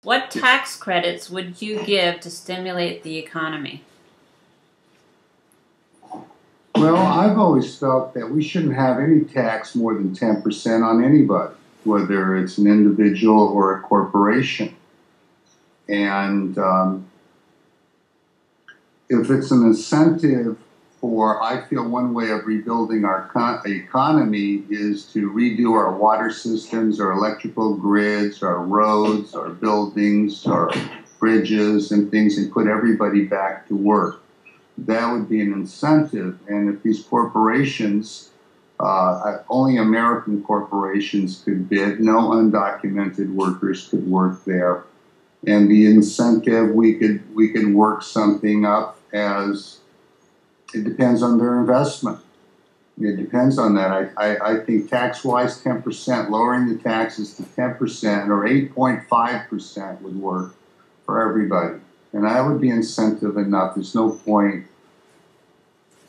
What tax credits would you give to stimulate the economy? Well, I've always felt that we shouldn't have any tax more than 10% on anybody, whether it's an individual or a corporation. And if it's an incentive for, I feel one way of rebuilding our economy is to redo our water systems, our electrical grids, our roads, our buildings, our bridges and things, and put everybody back to work. That would be an incentive. And if these corporations, only American corporations could bid, no undocumented workers could work there. And the incentive, we could work something up as, it depends on their investment. It depends on that. I think tax-wise, 10%, lowering the taxes to 10% or 8.5% would work for everybody. And that would be incentive enough. There's no point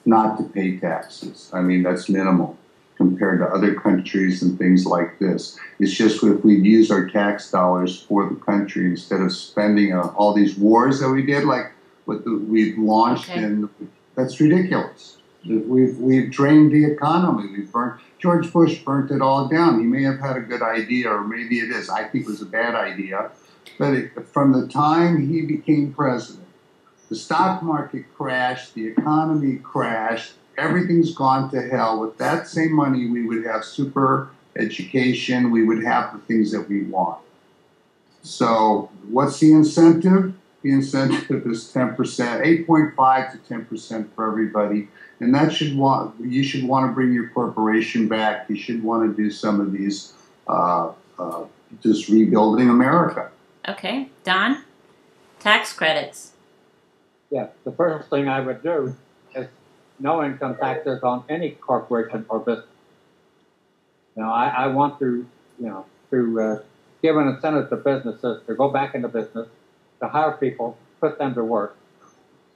not to pay taxes. I mean, that's minimal compared to other countries and things like this. It's just if we use our tax dollars for the country instead of spending all these wars that we did, like what we've launched, and that's ridiculous. We've drained the economy. George Bush burnt it all down. He may have had a good idea, or maybe it is. I think it was a bad idea. But from the time he became president, the stock market crashed, the economy crashed, everything's gone to hell. With that same money, we would have super education, we would have the things that we want. So what's the incentive? The incentive is 10%, 8.5 to 10% for everybody. And that you should want to bring your corporation back. You should want to do some of these, just rebuilding America. Okay. Don? Tax credits. Yeah, the first thing I would do is no income taxes on any corporation or business. I want to give an incentive to businesses to go back into business, to hire people, put them to work.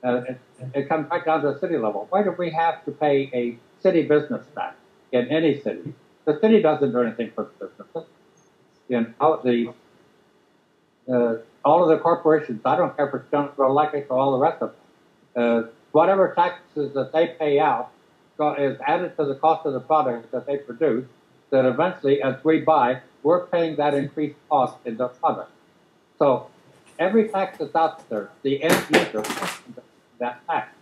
It comes right down to the city level. Why do we have to pay a city business tax in any city? The city doesn't do anything for the businesses. All of the corporations, I don't care if it's General Electric or all the rest of them, whatever taxes that they pay out is added to the cost of the product that they produce, that eventually, as we buy, we're paying that increased cost in the product. So every tax that's out there, the end user pays that tax.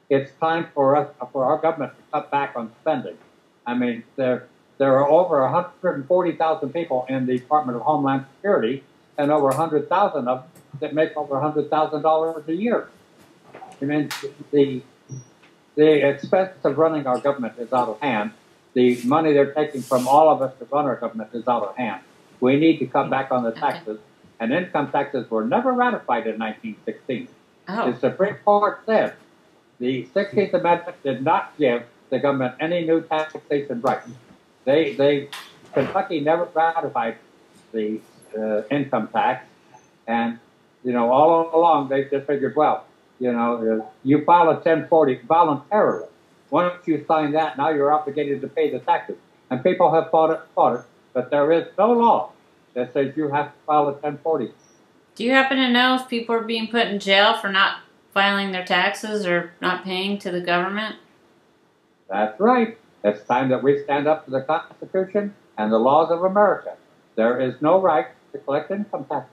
It's time for our government to cut back on spending. I mean, there are over 140,000 people in the Department of Homeland Security, and over 100,000 of them that make over $100,000 a year. I mean, the expense of running our government is out of hand. The money they're taking from all of us to run our government is out of hand. We need to cut back on the taxes. And income taxes were never ratified in 1916. Oh. The Supreme Court said the 16th Amendment did not give the government any new taxation rights. Kentucky never ratified the income tax, and all along they just figured, well, you file a 1040 voluntarily. Once you sign that, now you're obligated to pay the taxes. And people have fought it, but there is no law that says you have to file a 1040. Do you happen to know if people are being put in jail for not filing their taxes or not paying to the government? That's right. It's time that we stand up to the Constitution and the laws of America. There is no right to collect income tax.